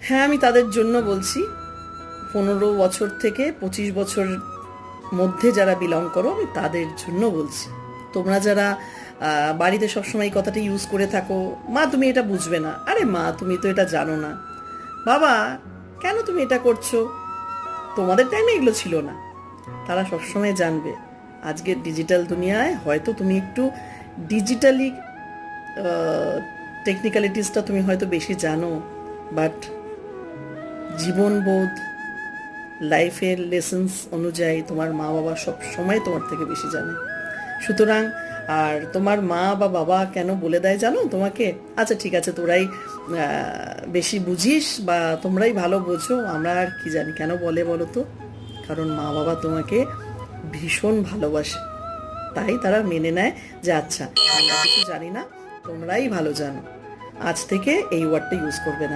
হ্যাঁ, আমি তাদের জন্য বলছি, 15 বছর থেকে 25 বছর মধ্যে যারা বিলং করো, আমি তাদের জন্য বলছি। তোমরা যারা বাড়িতে সবসময় এই কথাটা ইউজ করে থাকো, মা তুমি এটা বুঝবে না, আরে মা তুমি তো এটা জানো না, বাবা কেন তুমি এটা করছো, তোমাদের টাইমে এগুলো ছিল না। তারা সবসময় জানবে আজকের ডিজিটাল দুনিয়ায় হয়তো তুমি একটু ডিজিটালি টেকনিক্যালিটিসটা তুমি হয়তো বেশি জানো, বাট জীবনবোধ, লাইফের লেসন্স অনুযায়ী তোমার মা বাবা সব সময় তোমার থেকে বেশি জানে। সুতরাং আর তোমার মা বা বাবা কেন বলে দেয় জানো তোমাকে, আচ্ছা ঠিক আছে তোরাই বেশি বুঝিস বা তোমরাই ভালো বোঝো, আমরা আর কি জানি কেন বলে বলো তো? কারণ মা বাবা তোমাকে ভীষণ ভালোবাসে, তাই তারা মেনে নেয় যে আচ্ছা আমরা কিছু জানি না, তোমরাই ভালো জানো, আজ থেকে এই ওয়ার্ডটা ইউজ করবে না।